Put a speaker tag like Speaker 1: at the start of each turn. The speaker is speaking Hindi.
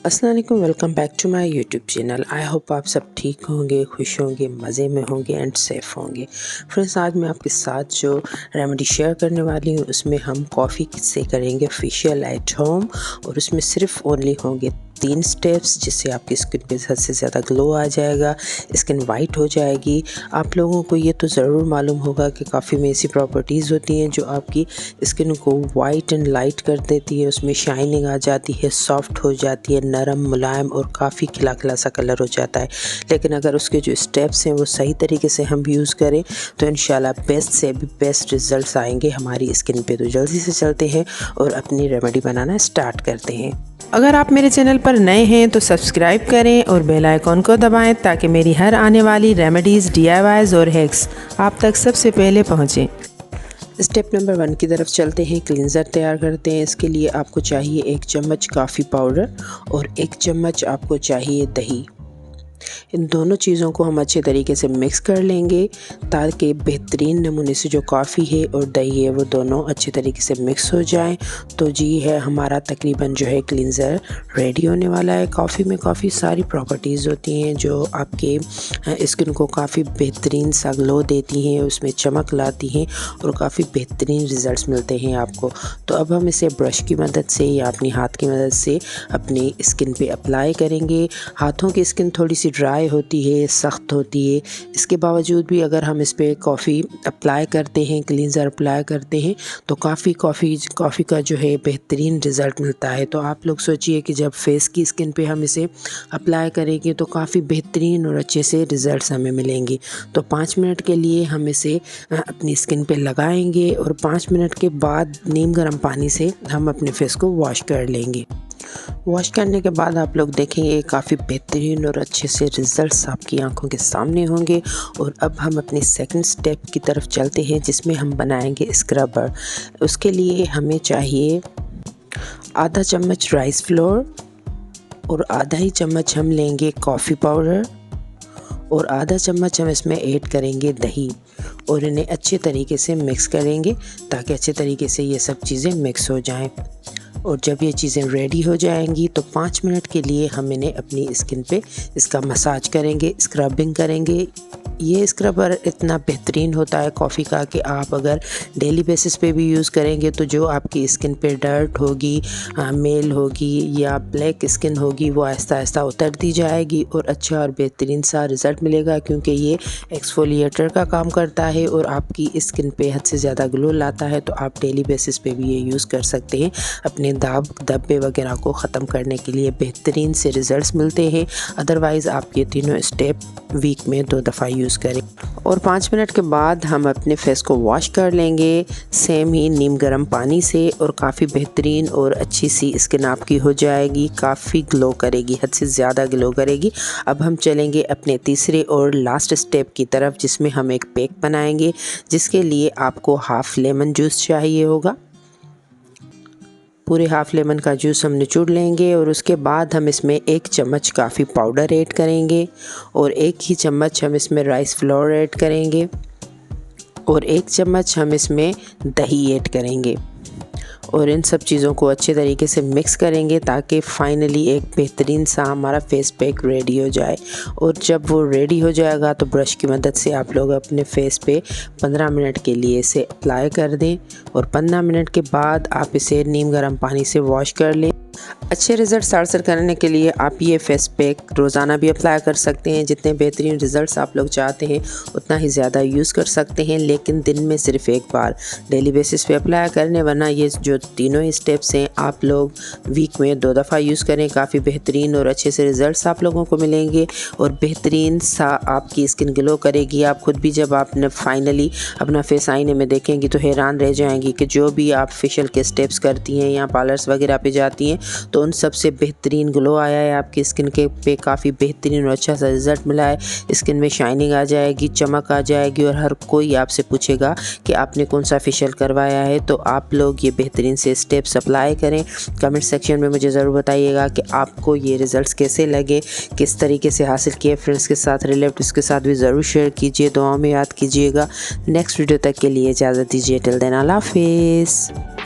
Speaker 1: अस्सलाम वालेकुम, welcome back to my YouTube channel. I hope आप सब ठीक होंगे, खुश होंगे, मज़े में होंगे एंड सेफ़ होंगे। फ्रेंड्स, आज मैं आपके साथ जो रेमेडी शेयर करने वाली हूँ उसमें हम कॉफ़ी से करेंगे फेशियल एट होम और उसमें सिर्फ ओनली होंगे 3 स्टेप्स जिससे आपकी स्किन पे हद से ज़्यादा ग्लो आ जाएगा, स्किन वाइट हो जाएगी। आप लोगों को ये तो ज़रूर मालूम होगा कि कॉफ़ी में ऐसी प्रॉपर्टीज़ होती हैं जो आपकी स्किन को वाइट एंड लाइट कर देती है, उसमें शाइनिंग आ जाती है, सॉफ्ट हो जाती है, नरम मुलायम और काफ़ी खिला खिला सा कलर हो जाता है। लेकिन अगर उसके जो स्टेप्स हैं वो सही तरीके से हम यूज़ करें तो इंशाल्लाह बेस्ट से भी बेस्ट रिज़ल्ट्स आएंगे हमारी स्किन पे। तो जल्दी से चलते हैं और अपनी रेमेडी बनाना स्टार्ट करते हैं। अगर आप मेरे चैनल पर नए हैं तो सब्सक्राइब करें और बेल आइकॉन को दबाएं ताकि मेरी हर आने वाली रेमेडीज़, DIYs और हैक्स आप तक सबसे पहले पहुंचें। स्टेप नंबर 1 की तरफ चलते हैं। क्लींजर तैयार करते हैं। इसके लिए आपको चाहिए 1 चम्मच कॉफ़ी पाउडर और 1 चम्मच आपको चाहिए दही। इन दोनों चीज़ों को हम अच्छे तरीके से मिक्स कर लेंगे ताकि बेहतरीन नमूने से जो कॉफ़ी है और दही है वो दोनों अच्छे तरीके से मिक्स हो जाएं। तो जी है, हमारा तकरीबन जो है क्लींजर रेडी होने वाला है। कॉफ़ी में काफ़ी सारी प्रॉपर्टीज़ होती हैं जो आपके स्किन को काफ़ी बेहतरीन सा ग्लो देती हैं, उसमें चमक लाती हैं और काफ़ी बेहतरीन रिज़ल्ट्स मिलते हैं आपको। तो अब हम इसे ब्रश की मदद से या अपनी हाथ की मदद से अपनी स्किन पे अप्लाई करेंगे। हाथों की स्किन थोड़ी सी ड्राई होती है, सख्त होती है, इसके बावजूद भी अगर हम इस पर कॉफ़ी अप्लाई करते हैं, क्लींजर अप्लाई करते हैं तो कॉफ़ी का जो है बेहतरीन रिज़ल्ट मिलता है। तो आप लोग सोचिए कि जब फेस की स्किन पे हम इसे अप्लाई करेंगे तो काफ़ी बेहतरीन और अच्छे से रिज़ल्ट्स हमें मिलेंगे। तो 5 मिनट के लिए हम इसे अपनी स्किन पे लगाएंगे और 5 मिनट के बाद नीम गर्म पानी से हम अपने फेस को वॉश कर लेंगे। वॉश करने के बाद आप लोग देखेंगे काफ़ी बेहतरीन और अच्छे से रिज़ल्ट्स आपकी आंखों के सामने होंगे। और अब हम अपने सेकंड स्टेप की तरफ चलते हैं जिसमें हम बनाएंगे स्क्रबर। उसके लिए हमें चाहिए आधा चम्मच राइस फ्लोर और आधा ही चम्मच हम लेंगे कॉफ़ी पाउडर और आधा चम्मच हम इसमें ऐड करेंगे दही और इन्हें अच्छे तरीके से मिक्स करेंगे ताकि अच्छे तरीके से ये सब चीज़ें मिक्स हो जाएं। और जब ये चीज़ें रेडी हो जाएंगी तो 5 मिनट के लिए हम इन्हें अपनी स्किन पे इसका मसाज करेंगे, स्क्रबिंग करेंगे। ये स्क्रबर इतना बेहतरीन होता है कॉफ़ी का कि आप अगर डेली बेसिस पे भी यूज़ करेंगे तो जो आपकी स्किन पे डर्ट होगी, मेल होगी या ब्लैक स्किन होगी वो आहिस्ता आहिस्ता उतरती जाएगी और अच्छा और बेहतरीन सा रिज़ल्ट मिलेगा क्योंकि ये एक्सफोलिएटर का काम करता है और आपकी स्किन पे हद से ज़्यादा ग्लो लाता है। तो आप डेली बेसिस पे भी ये यूज़ कर सकते हैं। अपने दाग धब्बे वगैरह को ख़त्म करने के लिए बेहतरीन से रिज़ल्ट्स मिलते हैं। अदरवाइज़ आप ये तीनों स्टेप वीक में 2 दफ़ा यूज़ करें। और 5 मिनट के बाद हम अपने फेस को वॉश कर लेंगे सेम ही नीम गर्म पानी से और काफ़ी बेहतरीन और अच्छी सी स्किन आपकी हो जाएगी, काफ़ी ग्लो करेगी, हद से ज़्यादा ग्लो करेगी। अब हम चलेंगे अपने तीसरे और लास्ट स्टेप की तरफ जिसमें हम एक पैक बनाएंगे जिसके लिए आपको हाफ़ लेमन जूस चाहिए होगा। पूरे हाफ़ लेमन का जूस हम निचोड़ लेंगे और उसके बाद हम इसमें 1 चम्मच कॉफ़ी पाउडर ऐड करेंगे और 1 ही चम्मच हम इसमें राइस फ्लोर ऐड करेंगे और 1 चम्मच हम इसमें दही ऐड करेंगे और इन सब चीज़ों को अच्छे तरीके से मिक्स करेंगे ताकि फाइनली एक बेहतरीन सा हमारा फेस पैक रेडी हो जाए। और जब वो रेडी हो जाएगा तो ब्रश की मदद से आप लोग अपने फेस पे 15 मिनट के लिए इसे अप्लाई कर दें और 15 मिनट के बाद आप इसे नीम गर्म पानी से वॉश कर लें। अच्छे रिज़ल्ट्स हासिल करने के लिए आप ये फेस पैक रोज़ाना भी अप्लाई कर सकते हैं। जितने बेहतरीन रिज़ल्ट्स आप लोग चाहते हैं उतना ही ज़्यादा यूज़ कर सकते हैं, लेकिन दिन में सिर्फ 1 बार डेली बेसिस पे अप्लाई करने, वरना ये जो तीनों ही स्टेप्स हैं आप लोग वीक में 2 दफ़ा यूज़ करें। काफ़ी बेहतरीन और अच्छे से रिज़ल्ट्स आप लोगों को मिलेंगे और बेहतरीन सा आपकी स्किन ग्लो करेगी। आप खुद भी जब आपने फाइनली अपना फेस आईने में देखेंगी तो हैरान रह जाएंगी कि जो भी आप फेशियल के स्टेप्स करती हैं या पार्लर्स वगैरह पे जाती हैं तो उन सबसे बेहतरीन ग्लो आया है आपकी स्किन के पे, काफ़ी बेहतरीन और अच्छा सा रिज़ल्ट मिला है। स्किन में शाइनिंग आ जाएगी, चमक आ जाएगी और हर कोई आपसे पूछेगा कि आपने कौन सा फेशियल करवाया है। तो आप लोग ये बेहतरीन से स्टेप्स अप्लाई करें। कमेंट सेक्शन में मुझे ज़रूर बताइएगा कि आपको ये रिज़ल्ट्स कैसे लगे, किस तरीके से हासिल किए। फ्रेंड्स के साथ, रिलेटिव्स के साथ भी ज़रूर शेयर कीजिए, दुआओं में याद कीजिएगा। नेक्स्ट वीडियो तक के लिए इजाज़त दीजिए। टिल देन अल्लाह हाफिज़।